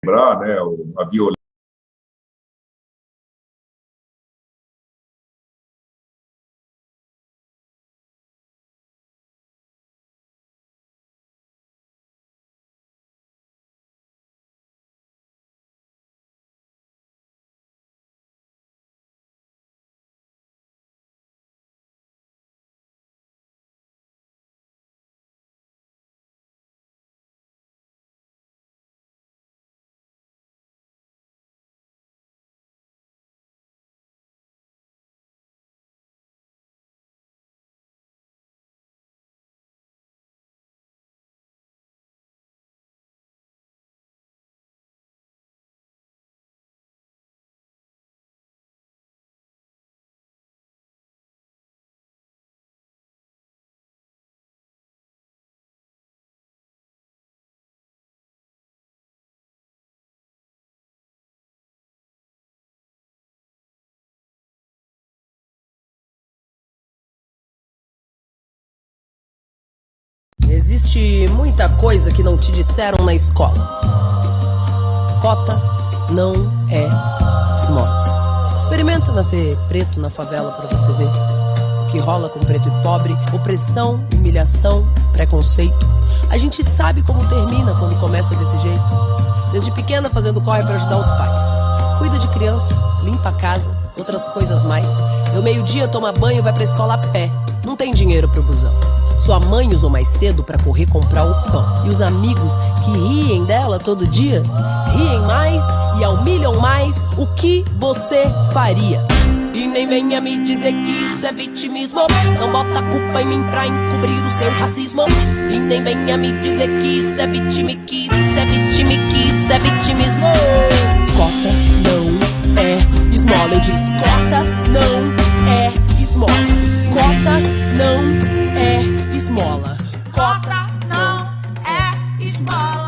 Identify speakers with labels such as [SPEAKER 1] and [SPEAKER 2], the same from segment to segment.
[SPEAKER 1] lembrar, né, a violência.
[SPEAKER 2] Existe muita coisa que não te disseram na escola. Cota não é esmola. Experimenta nascer preto na favela pra você ver o que rola com preto e pobre: opressão, humilhação, preconceito. A gente sabe como termina quando começa desse jeito. Desde pequena fazendo corre pra ajudar os pais. Cuida de criança, limpa a casa, outras coisas mais. Deu meio-dia, toma banho, vai pra escola a pé. Não tem dinheiro pro busão. Sua mãe usou mais cedo pra correr comprar o pão. E os amigos que riem dela todo dia riem mais e humilham mais. O que você faria? E nem venha me dizer que isso é vitimismo. Não bota a culpa em mim pra encobrir o seu racismo. E nem venha me dizer que isso é vitime, que isso é vitime, que isso é vitimismo. Cota não é esmola, eu disse. Cota não é esmola. Cota não é esmola.
[SPEAKER 3] Cota não é esmola.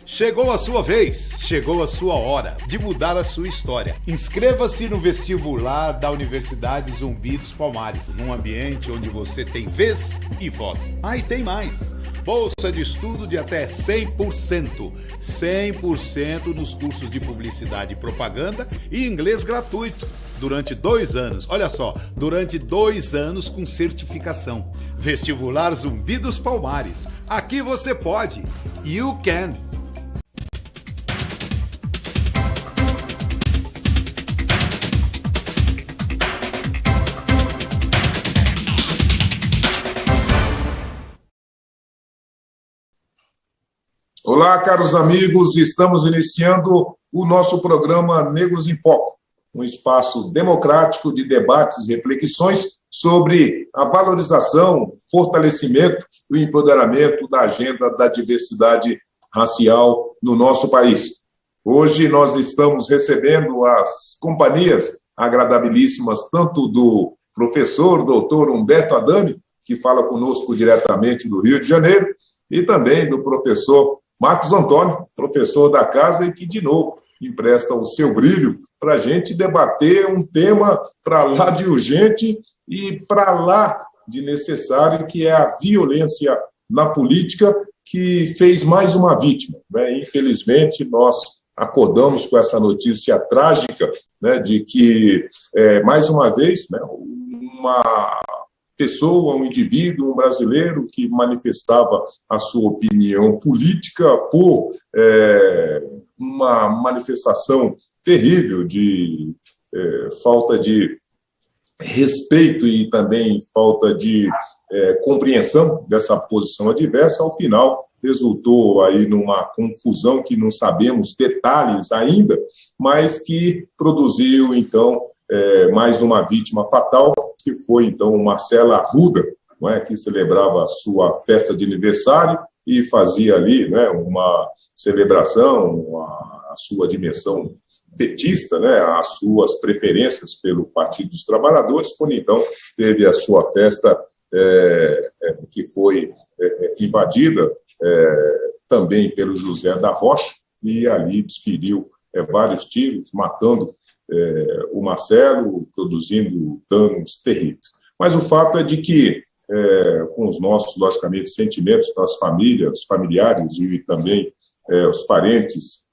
[SPEAKER 4] Chegou a sua vez, chegou a sua hora de mudar a sua história. Inscreva-se no vestibular da Universidade Zumbi dos Palmares, num ambiente onde você tem vez e voz. Ah, e tem mais. Bolsa de estudo de até 100%. 100% nos cursos de publicidade e propaganda e inglês gratuito. Durante 2 anos. Olha só, durante 2 anos com certificação. Vestibular Zumbi dos Palmares. Aqui você pode. You can.
[SPEAKER 1] Olá, caros amigos, estamos iniciando o nosso programa Negros em Foco, um espaço democrático de debates e reflexões sobre a valorização, fortalecimento e empoderamento da agenda da diversidade racial no nosso país. Hoje nós estamos recebendo as companhias agradabilíssimas tanto do professor doutor Humberto Adami, que fala conosco diretamente do Rio de Janeiro, e também do professor Marcos Antônio, professor da casa, e que, de novo, empresta o seu brilho para a gente debater um tema para lá de urgente e para lá de necessário, que é a violência na política, que fez mais uma vítima, né? Infelizmente, nós acordamos com essa notícia trágica, né, de que, mais uma vez, né, uma pessoa, um indivíduo, um brasileiro que manifestava a sua opinião política por uma manifestação terrível de falta de respeito e também falta de compreensão dessa posição adversa, ao final resultou aí numa confusão que não sabemos detalhes ainda, mas que produziu, então, mais uma vítima fatal, que foi, então, Marcela Arruda, não é, que celebrava a sua festa de aniversário e fazia ali, né, uma celebração, a sua dimensão petista, né, as suas preferências pelo Partido dos Trabalhadores, quando, então, teve a sua festa que foi invadida também pelo José da Rocha, e ali desferiu vários tiros, matando o Marcelo, produzindo danos terríveis. Mas o fato é de que, com os nossos, logicamente, sentimentos das famílias, os familiares e também os parentes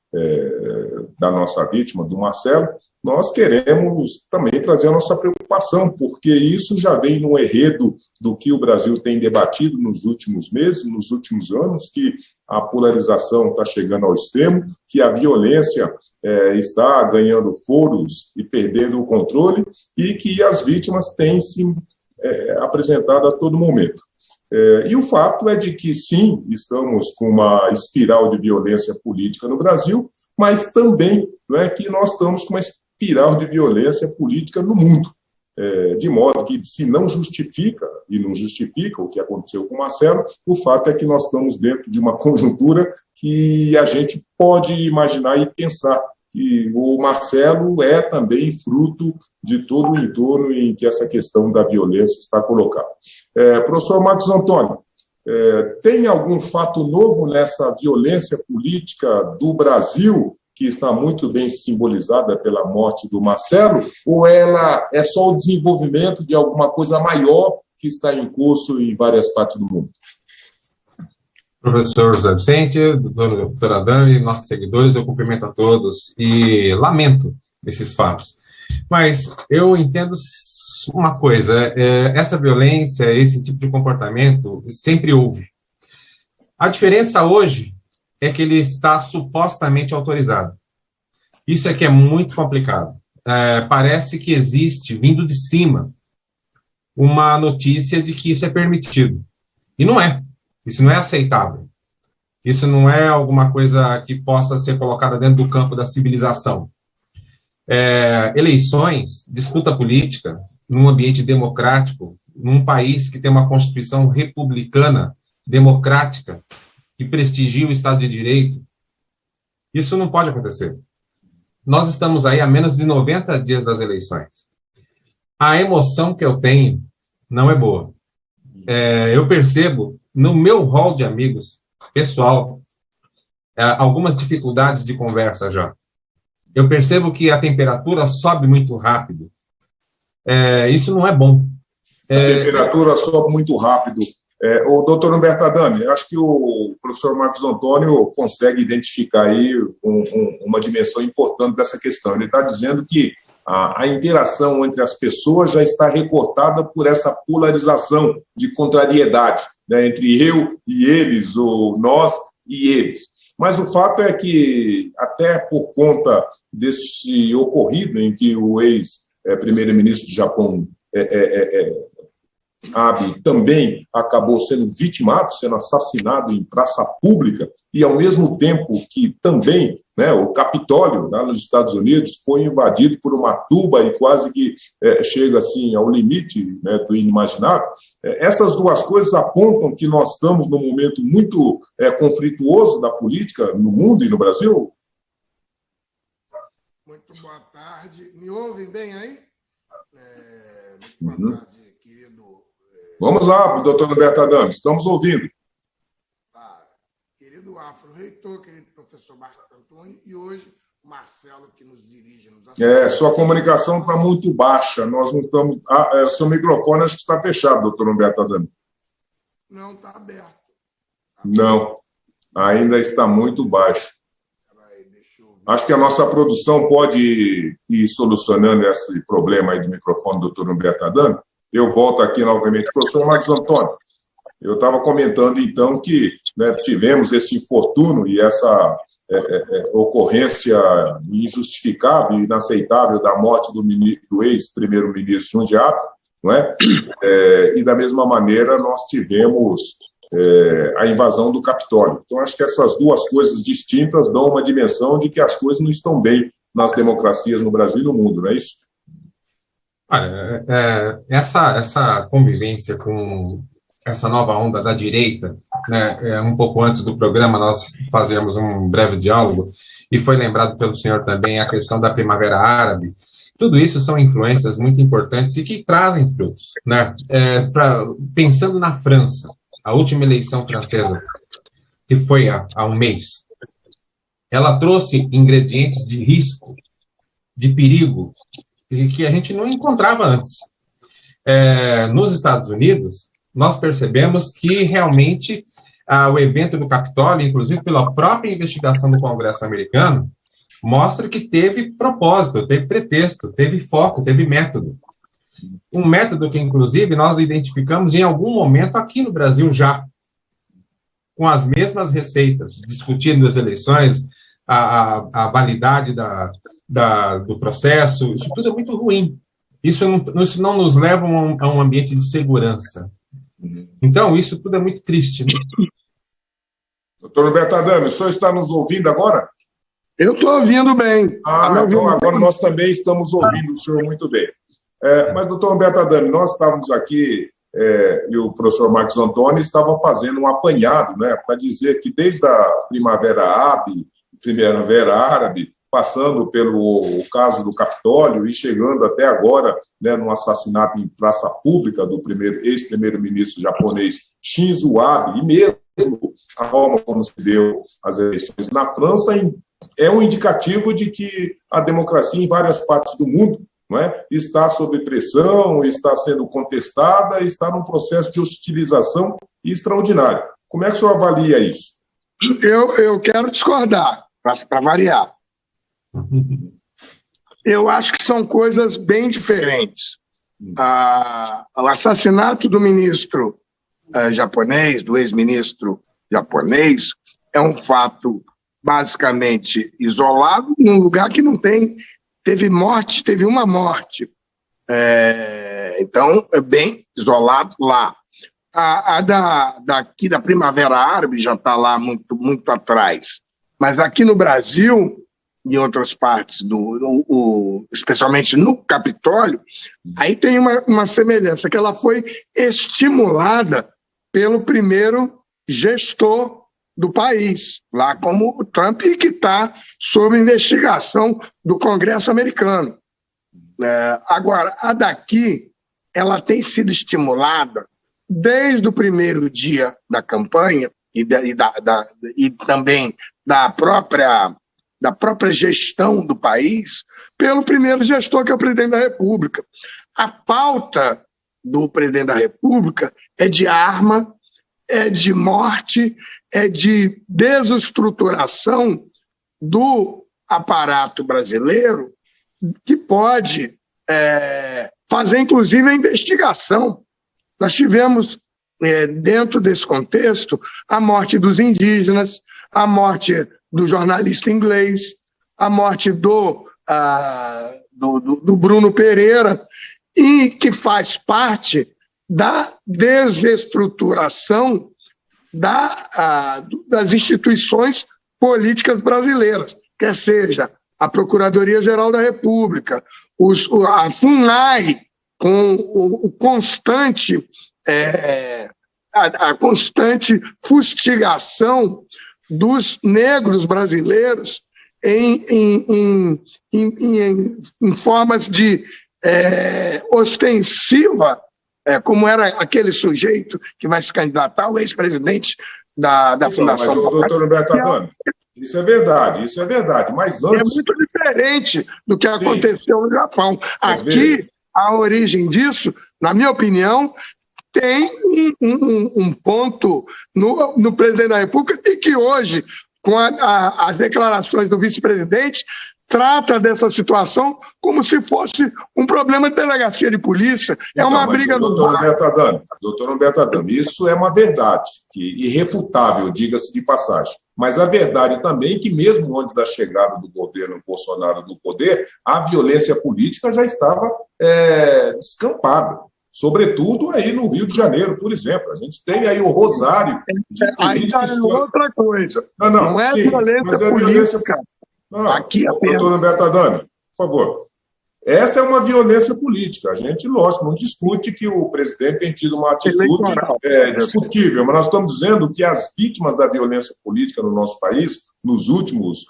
[SPEAKER 1] da nossa vítima, do Marcelo, nós queremos também trazer a nossa preocupação, porque isso já vem no enredo do que o Brasil tem debatido nos últimos meses, nos últimos anos, que a polarização está chegando ao extremo, que a violência está ganhando foros e perdendo o controle, e que as vítimas têm se apresentado a todo momento. E o fato é de que, sim, estamos com uma espiral de violência política no Brasil, mas também que nós estamos com uma espiral de violência política no mundo, de modo que, se não justifica, e não justifica o que aconteceu com o Marcelo, o fato é que nós estamos dentro de uma conjuntura que a gente pode imaginar e pensar que o Marcelo é também fruto de todo o entorno em que essa questão da violência está colocada. Professor Marcos Antônio, tem algum fato novo nessa violência política do Brasil que está muito bem simbolizada pela morte do Marcelo, ou ela é só o desenvolvimento de alguma coisa maior que está em curso em várias partes do mundo?
[SPEAKER 5] Professor José Vicente, doutora Adame, nossos seguidores, eu cumprimento a todos e lamento esses fatos. Mas eu entendo uma coisa, essa violência, esse tipo de comportamento sempre houve. A diferença hoje é que ele está supostamente autorizado. Isso é que é muito complicado. Parece que existe, vindo de cima, uma notícia de que isso é permitido. E não é. Isso não é aceitável. Isso não é alguma coisa que possa ser colocada dentro do campo da civilização. Eleições, disputa política, num ambiente democrático, num país que tem uma Constituição republicana, democrática, que prestigia o Estado de Direito, isso não pode acontecer. Nós estamos aí há menos de 90 dias das eleições. A emoção que eu tenho não é boa. Eu percebo, no meu hall de amigos, pessoal, algumas dificuldades de conversa já. Eu percebo que a temperatura sobe muito rápido. Isso não é bom.
[SPEAKER 1] A temperatura sobe muito rápido. O doutor Humberto Adame, acho que o professor Marcos Antônio consegue identificar aí uma dimensão importante dessa questão. Ele está dizendo que a interação entre as pessoas já está recortada por essa polarização de contrariedade, entre eu e eles, ou nós e eles. Mas o fato é que, até por conta desse ocorrido em que o ex-primeiro-ministro do Japão, Abe, também acabou sendo vitimado, sendo assassinado em praça pública, e ao mesmo tempo que também o Capitólio, lá nos Estados Unidos, foi invadido por uma turba e quase que chega assim ao limite do inimaginável. Essas duas coisas apontam que nós estamos num momento muito conflituoso da política no mundo e no Brasil.
[SPEAKER 6] Muito boa tarde. Me ouvem bem aí? Muito boa tarde, querido.
[SPEAKER 1] Vamos lá, doutor Humberto Adame, estamos ouvindo.
[SPEAKER 6] Querido Afro-reitor, querido professor Marcos Antônio, e hoje o Marcelo, que nos dirige.
[SPEAKER 1] Sua comunicação está muito baixa, nós não estamos... seu microfone acho que está fechado, doutor Humberto Adame.
[SPEAKER 6] Não, está aberto.
[SPEAKER 1] Não, ainda está muito baixo. Acho que a nossa produção pode ir solucionando esse problema aí do microfone do doutor Humberto Adame. Eu volto aqui novamente. Professor Marcos Antônio, eu estava comentando, então, que tivemos esse infortúnio e essa ocorrência injustificável e inaceitável da morte do ex-primeiro-ministro João Abe, não é? E, da mesma maneira, nós tivemos a invasão do Capitólio. Então, acho que essas duas coisas distintas dão uma dimensão de que as coisas não estão bem nas democracias no Brasil e no mundo, não é isso?
[SPEAKER 5] Olha, essa convivência com essa nova onda da direita, um pouco antes do programa nós fazíamos um breve diálogo, e foi lembrado pelo senhor também a questão da Primavera Árabe. Tudo isso são influências muito importantes e que trazem frutos. Pensando na França, a última eleição francesa, que foi há um mês, ela trouxe ingredientes de risco, de perigo, que a gente não encontrava antes. nos Estados Unidos, nós percebemos que realmente o evento do Capitólio, inclusive pela própria investigação do Congresso americano, mostra que teve propósito, teve pretexto, teve foco, teve método. Um método que, inclusive, nós identificamos em algum momento aqui no Brasil já, com as mesmas receitas, discutindo as eleições, a validade do processo. Isso tudo é muito ruim. Isso não nos leva a um ambiente de segurança. Então, isso tudo é muito triste. Né?
[SPEAKER 1] Doutor Humberto Adame, o senhor está nos ouvindo agora?
[SPEAKER 6] Eu estou ouvindo bem.
[SPEAKER 1] Então agora nós também estamos ouvindo o senhor muito bem. Mas, doutor Humberto Adame, nós estávamos aqui, e o professor Marcos Antônio estava fazendo um apanhado, né, para dizer que desde a Primavera Árabe, passando pelo caso do Capitólio e chegando até agora, né, no assassinato em praça pública do ex-primeiro-ministro japonês Shinzo Abe, e mesmo a forma como se deu as eleições na França, é um indicativo de que a democracia em várias partes do mundo, não é, está sob pressão, está sendo contestada, está num processo de hostilização extraordinário. Como é que o senhor avalia isso?
[SPEAKER 6] Eu quero discordar, para variar. Eu acho que são coisas bem diferentes. O assassinato do ministro japonês, do ex-ministro japonês, é um fato basicamente isolado, num lugar que não teve uma morte. Então, é bem isolado lá. Daqui da Primavera Árabe já está lá muito, muito atrás. Mas aqui no Brasil, em outras partes, especialmente no Capitólio, aí tem uma semelhança, que ela foi estimulada pelo primeiro gestor do país, lá como o Trump, que está sob investigação do Congresso americano. Agora, a daqui, ela tem sido estimulada desde o primeiro dia da campanha e também da própria gestão do país, pelo primeiro gestor, que é o presidente da República. A pauta do presidente da República é de arma, é de morte, é de desestruturação do aparato brasileiro, que pode fazer, inclusive, a investigação. Nós tivemos, dentro desse contexto, a morte dos indígenas, a morte do jornalista inglês, a morte do Bruno Pereira, e que faz parte da desestruturação das instituições políticas brasileiras, quer seja a Procuradoria-Geral da República, a FUNAI, com a constante fustigação dos negros brasileiros em formas de ostensiva, como era aquele sujeito que vai se candidatar ao ex-presidente da Fundação.
[SPEAKER 1] Mas, doutor Humberto Adame, isso é verdade, mas antes...
[SPEAKER 6] É muito diferente do que aconteceu no Japão. Aqui, a origem disso, na minha opinião, tem um ponto no presidente da República, e que hoje, com as declarações do vice-presidente, trata dessa situação como se fosse um problema de delegacia de polícia. É uma briga do...
[SPEAKER 1] Doutor Humberto Adame, isso é uma verdade, irrefutável, diga-se de passagem. Mas a verdade também é que, mesmo antes da chegada do governo Bolsonaro no poder, a violência política já estava descampada. Sobretudo aí no Rio de Janeiro, por exemplo. A gente tem aí o rosário de políticos...
[SPEAKER 6] Aí é outra coisa.
[SPEAKER 1] Não
[SPEAKER 6] é
[SPEAKER 1] sim,
[SPEAKER 6] violência política.
[SPEAKER 1] Aqui doutor Humberto Adame, por favor. Essa é uma violência política. A gente, lógico, não discute que o presidente tem tido uma atitude discutível, mas nós estamos dizendo que as vítimas da violência política no nosso país, nos últimos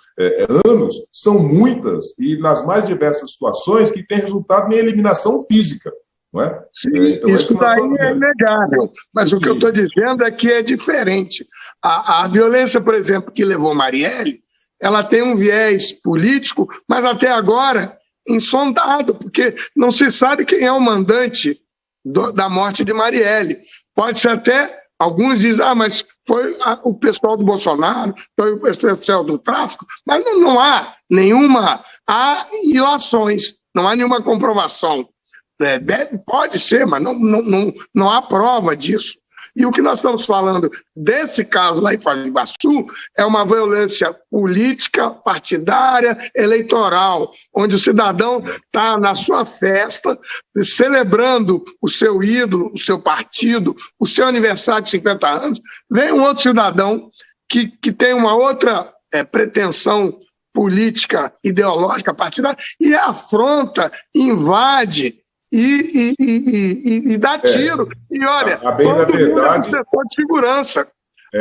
[SPEAKER 1] anos, são muitas, e nas mais diversas situações, que têm resultado em eliminação física. Não é?
[SPEAKER 6] Sim, então, isso daí é negável. Mas o que eu estou dizendo é que é diferente. A violência, por exemplo, que levou Marielle, ela tem um viés político, mas até agora insondado, porque não se sabe quem é o mandante da morte de Marielle. Pode ser até, alguns dizem, mas foi o pessoal do Bolsonaro, foi o pessoal do tráfico, mas não há nenhuma, há ilações, não há nenhuma comprovação. Pode ser, mas não há prova disso. E o que nós estamos falando desse caso lá em Foz do Iguaçu é uma violência política, partidária, eleitoral, onde o cidadão está na sua festa, celebrando o seu ídolo, o seu partido, o seu aniversário de 50 anos, vem um outro cidadão que tem uma outra pretensão política, ideológica, partidária, e afronta, invade e dá tiro. E olha,
[SPEAKER 1] a bem da verdade,
[SPEAKER 6] é um setor de segurança.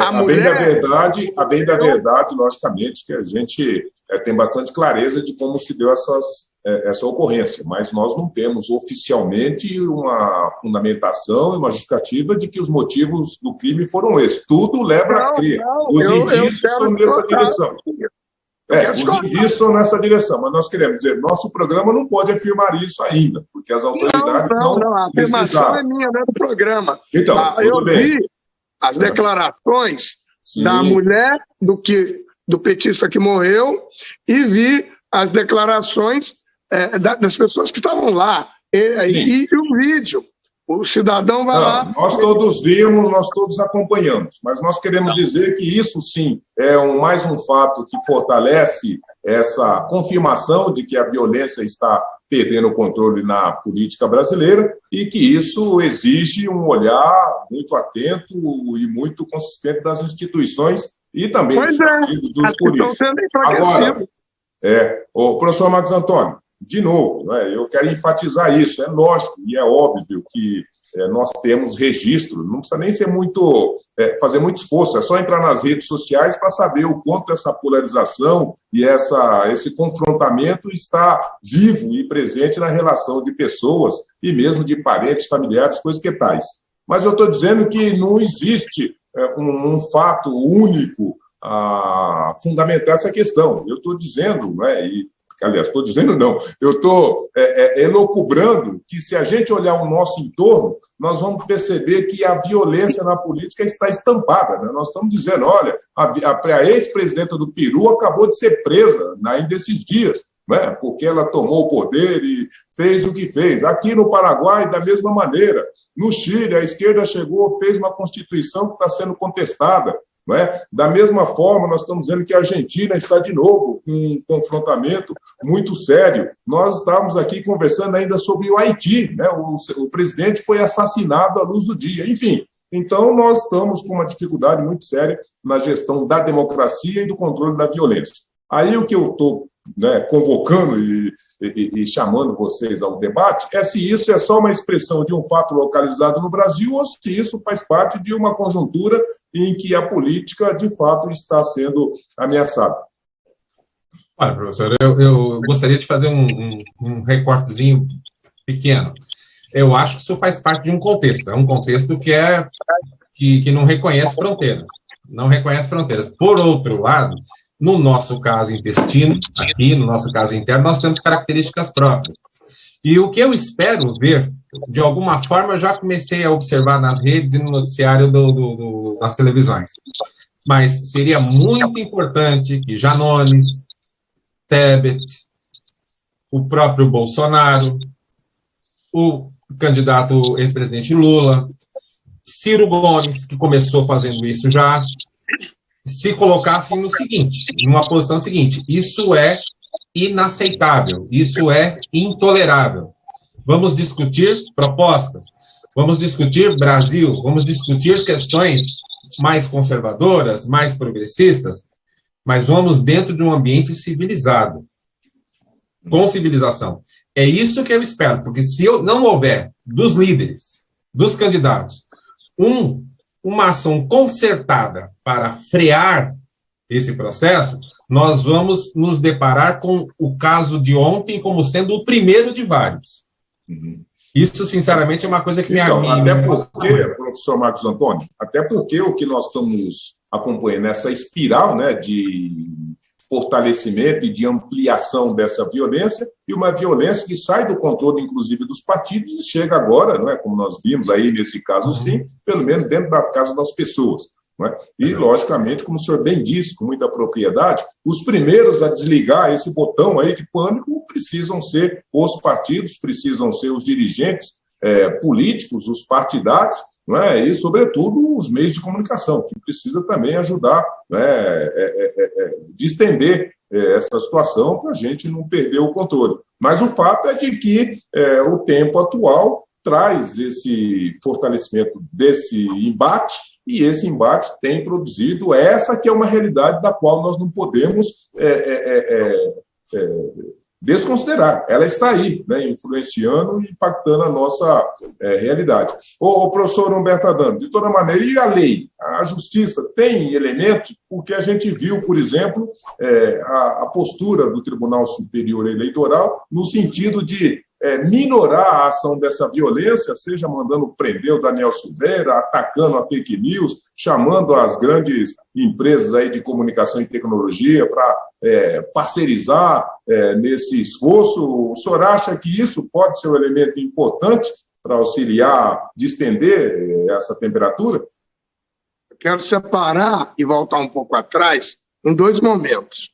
[SPEAKER 1] A bem da verdade, logicamente, que a gente tem bastante clareza de como se deu essa ocorrência, mas nós não temos oficialmente uma fundamentação e uma justificativa de que os motivos do crime foram esses. Tudo leva a crer. Os indícios são nessa direção. Os indícios são nessa direção, mas nós queremos dizer, nosso programa não pode afirmar isso ainda, porque as autoridades não
[SPEAKER 6] a afirmação é minha, não é do programa.
[SPEAKER 1] Então,
[SPEAKER 6] eu vi as declarações da mulher do petista que morreu e vi as declarações das pessoas que estavam lá e o vídeo. O cidadão vai lá...
[SPEAKER 1] Nós todos vimos, nós todos acompanhamos, mas nós queremos dizer que isso, sim, é mais um fato que fortalece essa confirmação de que a violência está perdendo o controle na política brasileira e que isso exige um olhar muito atento e muito consistente das instituições e também dos partidos, dos políticos. Agora, o professor Marcos Antônio, de novo, eu quero enfatizar isso. É lógico e é óbvio que nós temos registro, não precisa nem ser fazer muito esforço, é só entrar nas redes sociais para saber o quanto essa polarização e esse confrontamento está vivo e presente na relação de pessoas e mesmo de parentes, familiares, coisas que tais. Mas eu estou dizendo que não existe um fato único a fundamentar essa questão. Eu estou dizendo, aliás, estou dizendo não, eu estou elucubrando que se a gente olhar o nosso entorno, nós vamos perceber que a violência na política está estampada. Nós estamos dizendo, olha, a ex-presidenta do Peru acabou de ser presa ainda esses dias, porque ela tomou o poder e fez o que fez. Aqui no Paraguai, da mesma maneira. No Chile, a esquerda chegou, fez uma constituição que está sendo contestada. Da mesma forma, nós estamos dizendo que a Argentina está de novo com um confrontamento muito sério. Nós estávamos aqui conversando ainda sobre o Haiti, o presidente foi assassinado à luz do dia, enfim. Então, nós estamos com uma dificuldade muito séria na gestão da democracia e do controle da violência. Aí o que eu estou convocando e chamando vocês ao debate é se isso é só uma expressão de um fato localizado no Brasil ou se isso faz parte de uma conjuntura em que a política, de fato, está sendo ameaçada.
[SPEAKER 5] Olha, professor, eu gostaria de fazer um recortezinho pequeno. Eu acho que isso faz parte de um contexto. É um contexto que não reconhece fronteiras. Não reconhece fronteiras. Por outro lado, no nosso caso intestino, aqui, no nosso caso interno, nós temos características próprias. E o que eu espero ver, de alguma forma, eu já comecei a observar nas redes e no noticiário das televisões. Mas seria muito importante que Janones, Tebet, o próprio Bolsonaro, o candidato ex-presidente Lula, Ciro Gomes, que começou fazendo isso já, se colocassem no seguinte, numa posição seguinte: isso é inaceitável, isso é intolerável. Vamos discutir propostas, vamos discutir Brasil, vamos discutir questões mais conservadoras, mais progressistas, mas vamos dentro de um ambiente civilizado, com civilização. É isso que eu espero, porque se não houver dos líderes, dos candidatos, uma ação concertada para frear esse processo, nós vamos nos deparar com o caso de ontem como sendo o primeiro de vários. Isso, sinceramente, é uma coisa que
[SPEAKER 1] até porque, professor Marcos Antônio, até porque o que nós estamos acompanhando, essa espiral de fortalecimento e de ampliação dessa violência, e uma violência que sai do controle, inclusive, dos partidos e chega agora, não é, como nós vimos aí nesse caso, sim, pelo menos dentro da casa das pessoas. Não é? E, logicamente, como o senhor bem disse, com muita propriedade, os primeiros a desligar esse botão aí de pânico precisam ser os partidos, precisam ser os dirigentes políticos, os partidários, não é? E, sobretudo, os meios de comunicação, que precisa também ajudar, né, distender essa situação para a gente não perder o controle. Mas o fato é de que o tempo atual traz esse fortalecimento desse embate, e esse embate tem produzido essa que é uma realidade da qual nós não podemos desconsiderar. Ela está aí, né, influenciando e impactando a nossa realidade. O professor Humberto Adame, de toda maneira, e a lei? A justiça tem elementos, porque a gente viu, por exemplo, a postura do Tribunal Superior Eleitoral no sentido de minorar a ação dessa violência, seja mandando prender o Daniel Silveira, atacando a fake news, chamando as grandes empresas aí de comunicação e tecnologia para parcerizar nesse esforço. O senhor acha que isso pode ser um elemento importante para auxiliar, distender essa temperatura?
[SPEAKER 6] Quero separar e voltar um pouco atrás em dois momentos.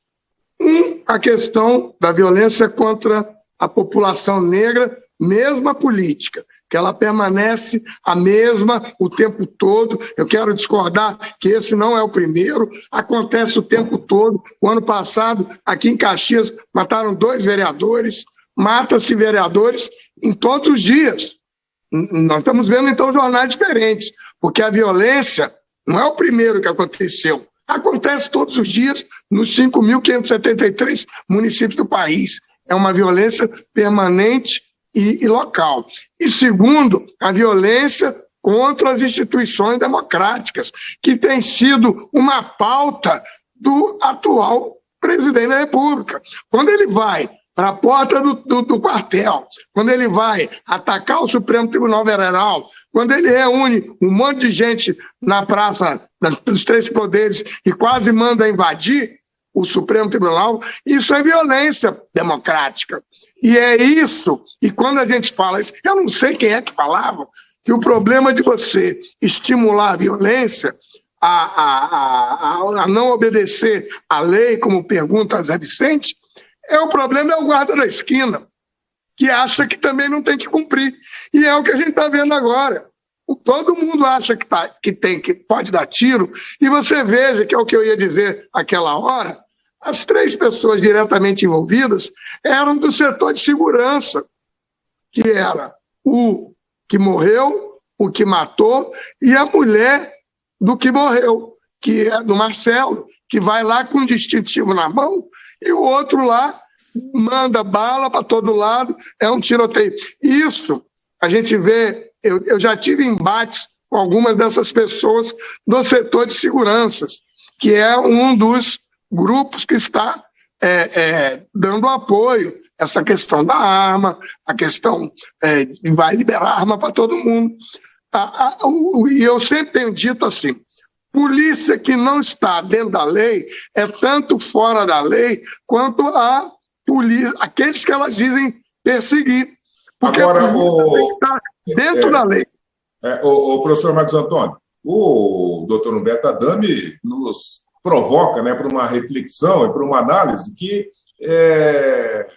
[SPEAKER 6] A questão da violência contra a população negra, mesma política, que ela permanece a mesma o tempo todo. Eu quero discordar que esse não é o primeiro, acontece o tempo todo. O ano passado, aqui em Caxias, mataram 2 vereadores, mata-se vereadores em todos os dias. Nós estamos vendo, então, jornais diferentes, porque a violência não é o primeiro que aconteceu. Acontece todos os dias nos 5.573 municípios do país. É uma violência permanente e local. E, segundo, a violência contra as instituições democráticas, que tem sido uma pauta do atual presidente da República. Quando ele vai para a porta do quartel, quando ele vai atacar o Supremo Tribunal Federal, quando ele reúne um monte de gente na Praça dos Três Poderes e quase manda invadir o Supremo Tribunal, isso é violência democrática. E é isso, e quando a gente fala isso, eu não sei quem é que falava, que o problema de você estimular a violência, a não obedecer à lei, como pergunta Zé Vicente, o problema é o guarda da esquina, que acha que também não tem que cumprir. E é o que a gente está vendo agora. Todo mundo acha que pode dar tiro, e você veja, que é o que eu ia dizer aquela hora, as 3 pessoas diretamente envolvidas eram do setor de segurança, que era o que morreu, o que matou, e a mulher do que morreu, que é do Marcelo, que vai lá com um distintivo na mão, e o outro lá manda bala para todo lado, é um tiroteio. Isso a gente vê, eu já tive embates com algumas dessas pessoas do setor de seguranças, que é um dos grupos que está dando apoio a essa questão da arma, a questão de vai liberar arma para todo mundo. E eu sempre tenho dito assim, polícia que não está dentro da lei é tanto fora da lei quanto a polícia, aqueles que elas dizem perseguir. Porque agora, a polícia tem que estar dentro da lei.
[SPEAKER 1] O professor Marcos Antônio, o doutor Humberto Adame nos provoca, né, para uma reflexão e para uma análise que é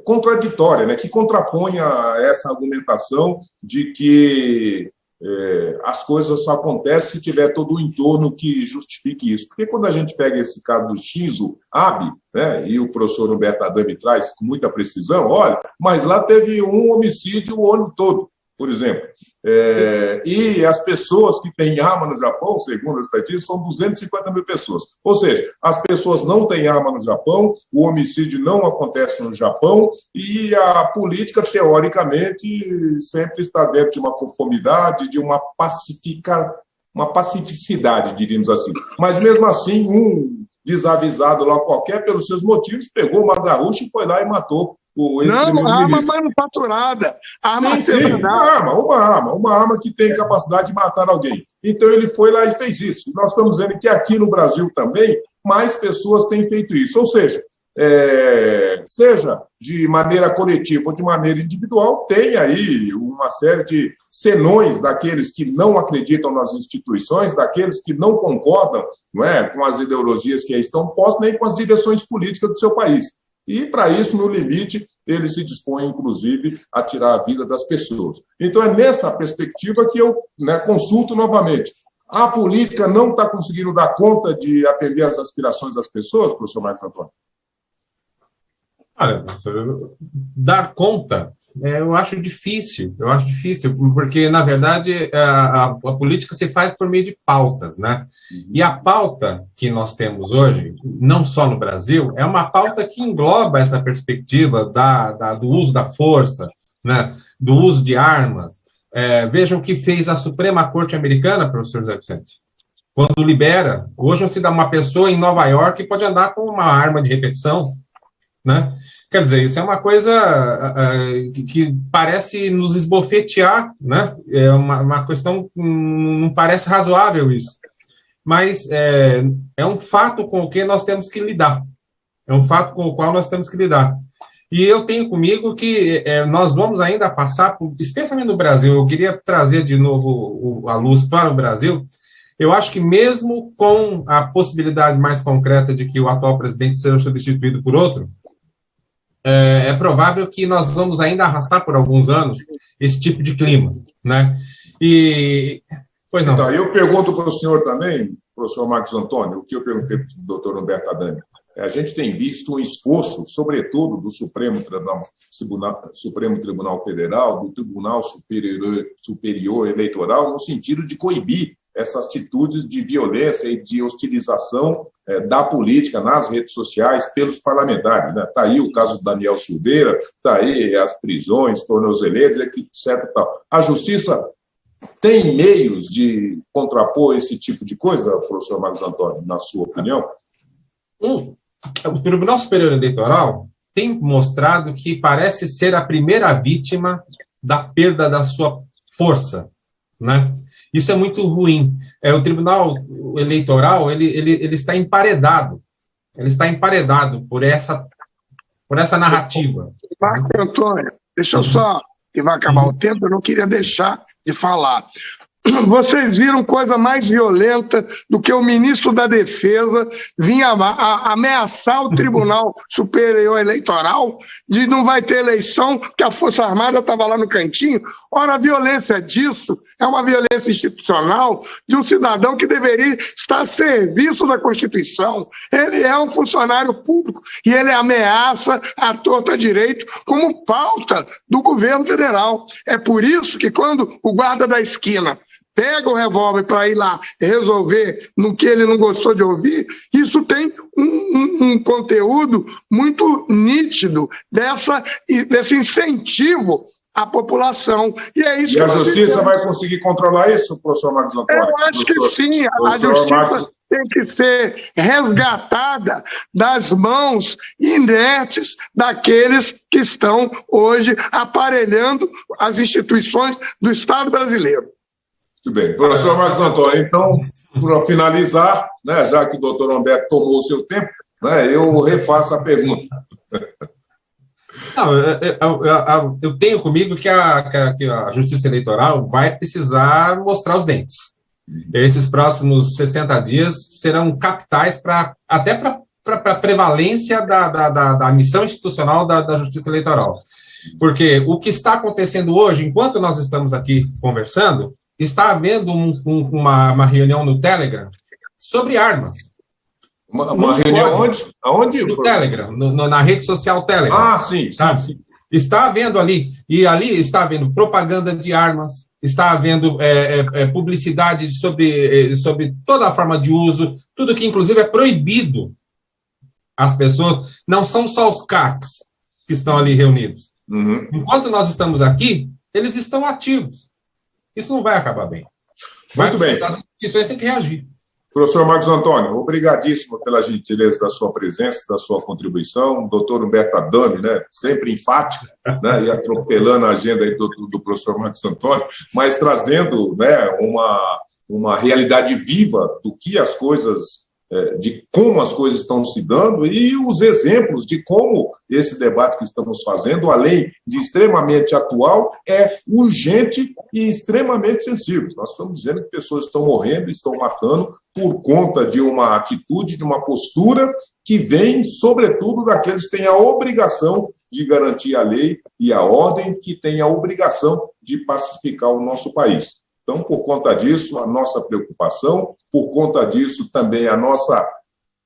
[SPEAKER 1] contraditória, né, que contrapõe a essa argumentação de que as coisas só acontecem se tiver todo o entorno que justifique isso. Porque quando a gente pega esse caso do Shinzo Abe, né, e o professor Humberto Adame traz com muita precisão, olha, mas lá teve um homicídio o ano todo, por exemplo. E as pessoas que têm arma no Japão, segundo as estatísticas, são 250 mil pessoas. Ou seja, as pessoas não têm arma no Japão, o homicídio não acontece no Japão e a política, teoricamente, sempre está dentro de uma conformidade, de uma pacificidade, diríamos assim. Mas, mesmo assim, um desavisado lá qualquer, pelos seus motivos, pegou uma garrucha e foi lá e matou esse
[SPEAKER 6] Não, arma
[SPEAKER 1] primeiro-ministro.
[SPEAKER 6] manufaturada, arma
[SPEAKER 1] Sim,
[SPEAKER 6] artesanal.
[SPEAKER 1] uma arma que tem capacidade de matar alguém. Então ele foi lá e fez isso. Nós estamos vendo que aqui no Brasil também mais pessoas têm feito isso. Ou seja, seja de maneira coletiva ou de maneira individual, tem aí uma série de senões daqueles que não acreditam nas instituições, daqueles que não concordam, não é, com as ideologias que aí estão postas, nem com as direções políticas do seu país. E, para isso, no limite, ele se dispõe, inclusive, a tirar a vida das pessoas. Então, é nessa perspectiva que eu consulto novamente. A política não está conseguindo dar conta de atender às aspirações das pessoas, professor Marcos Antônio?
[SPEAKER 5] Olha, dar conta, eu acho difícil, porque, na verdade, a política se faz por meio de pautas, né? E a pauta que nós temos hoje, não só no Brasil, é uma pauta que engloba essa perspectiva do uso da força, né? Do uso de armas. Vejam o que fez a Suprema Corte Americana, professor José Vicente. Quando libera, hoje se dá uma pessoa em Nova York que pode andar com uma arma de repetição, né? Quer dizer, isso é uma coisa que parece nos esbofetear, né? É uma questão, não parece razoável isso. Mas é um fato com o que nós temos que lidar. É um fato com o qual nós temos que lidar. E eu tenho comigo que nós vamos ainda passar, especialmente no Brasil, eu queria trazer de novo a luz para o Brasil. Eu acho que mesmo com a possibilidade mais concreta de que o atual presidente seja substituído por outro, é provável que nós vamos ainda arrastar por alguns anos esse tipo de clima, né? Pois não.
[SPEAKER 1] Então, eu pergunto para o senhor também, professor Marcos Antônio, o que eu perguntei para o doutor Humberto Adami. A gente tem visto um esforço, sobretudo do Supremo Tribunal Federal, do Tribunal Superior Eleitoral, no sentido de coibir essas atitudes de violência e de hostilização da política nas redes sociais pelos parlamentares. Está aí o caso do Daniel Silveira, está aí as prisões, tornozeleiras, etc. A Justiça tem meios de contrapor esse tipo de coisa, professor Marcos Antônio, na sua opinião?
[SPEAKER 5] O Tribunal Superior Eleitoral tem mostrado que parece ser a primeira vítima da perda da sua força, né? Isso é muito ruim. O Tribunal Eleitoral ele está emparedado. Ele está emparedado por essa narrativa.
[SPEAKER 6] Marco Antônio, deixa eu só, que vai acabar o tempo, eu não queria deixar de falar. Vocês viram coisa mais violenta do que o ministro da Defesa vinha ameaçar o Tribunal Superior Eleitoral de não vai ter eleição, porque a Força Armada estava lá no cantinho? Ora, a violência disso é uma violência institucional de um cidadão que deveria estar a serviço da Constituição. Ele é um funcionário público e ele ameaça a torta à direito como pauta do governo federal. É por isso que quando o guarda da esquina pega o revólver para ir lá resolver no que ele não gostou de ouvir, isso tem um conteúdo muito nítido desse incentivo à população. E é isso.
[SPEAKER 1] E a Justiça vai conseguir controlar isso, professor Marcos Antônio?
[SPEAKER 6] Eu acho que sim. A Justiça tem que ser resgatada das mãos inertes daqueles que estão hoje aparelhando as instituições do Estado brasileiro.
[SPEAKER 1] Muito bem. Professor Marcos Antônio, então, para finalizar, já que o doutor Humberto tomou o seu tempo, eu refaço a pergunta.
[SPEAKER 5] Não, eu tenho comigo que a Justiça Eleitoral vai precisar mostrar os dentes. Esses próximos 60 dias serão capitais até para a prevalência da missão institucional da Justiça Eleitoral. Porque o que está acontecendo hoje, enquanto nós estamos aqui conversando, está havendo uma reunião no Telegram sobre armas.
[SPEAKER 1] Uma reunião onde? Aonde?
[SPEAKER 5] No Telegram, na rede social Telegram.
[SPEAKER 1] Ah, sim.
[SPEAKER 5] Está havendo ali, e ali está havendo propaganda de armas, está havendo publicidade sobre toda a forma de uso, tudo que inclusive é proibido. As pessoas, não são só os CACs que estão ali reunidos.
[SPEAKER 1] Uhum.
[SPEAKER 5] Enquanto nós estamos aqui, eles estão ativos. Isso não vai acabar bem.
[SPEAKER 1] Muito bem.
[SPEAKER 5] As instituições têm que reagir.
[SPEAKER 1] Professor Marcos Antônio, obrigadíssimo pela gentileza da sua presença, da sua contribuição. Doutor Humberto Adami, né, sempre enfática, né, e atropelando a agenda aí do professor Marcos Antônio, mas trazendo, né, uma realidade viva do que as coisas, de como as coisas estão se dando e os exemplos de como esse debate que estamos fazendo, além de extremamente atual, é urgente e extremamente sensível. Nós estamos dizendo que pessoas estão morrendo, estão matando por conta de uma atitude, de uma postura que vem, sobretudo, daqueles que têm a obrigação de garantir a lei e a ordem, que têm a obrigação de pacificar o nosso país. Então, por conta disso, a nossa preocupação, por conta disso também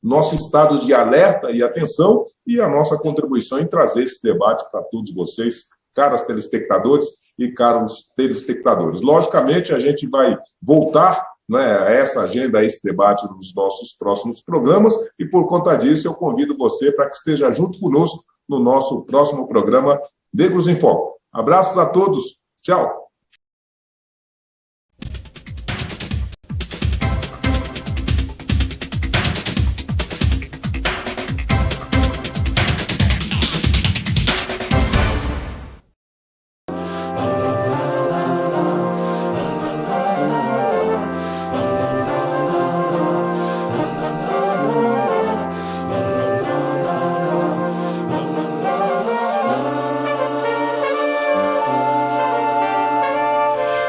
[SPEAKER 1] nosso estado de alerta e atenção e a nossa contribuição em trazer esse debate para todos vocês, caros telespectadores e caros telespectadores. Logicamente, a gente vai voltar, né, a essa agenda, a esse debate nos nossos próximos programas e, por conta disso, eu convido você para que esteja junto conosco no nosso próximo programa Negros em Foco. Abraços a todos. Tchau.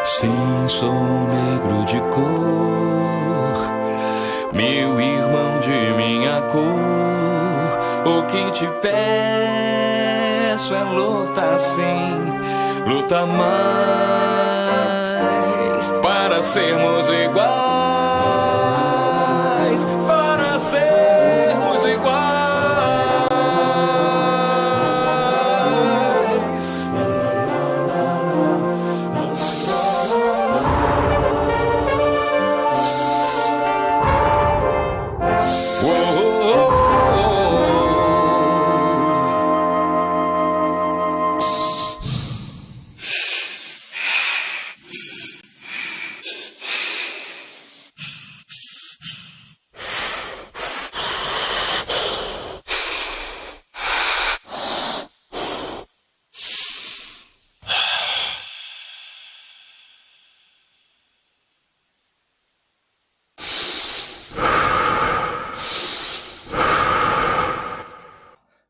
[SPEAKER 7] Sim, sou negro de cor, meu irmão de minha cor. O que te peço é luta sim, luta mais, para sermos iguais, para sermos iguais.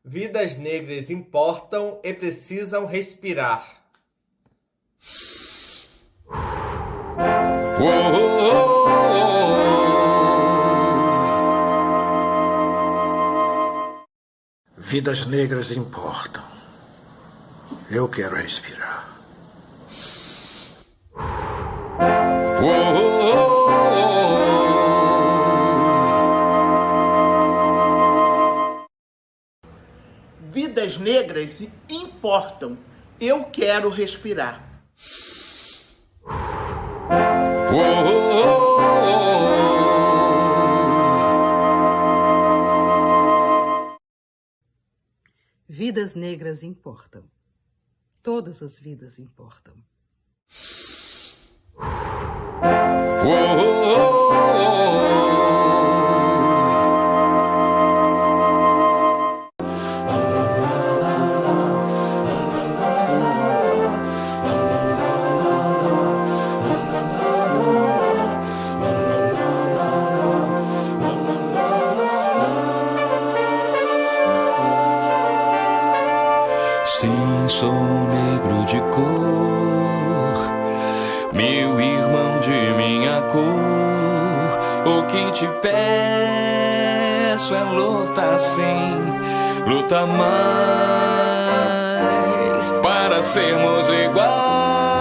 [SPEAKER 8] Vidas negras importam e precisam respirar.
[SPEAKER 9] Vidas negras importam. Eu quero respirar.
[SPEAKER 10] Vidas negras importam. Eu quero respirar.
[SPEAKER 11] Vidas negras importam. Todas as vidas importam.
[SPEAKER 7] Sim, sou negro de cor, meu irmão de minha cor. O que te peço é luta sim, luta mais, para sermos iguais.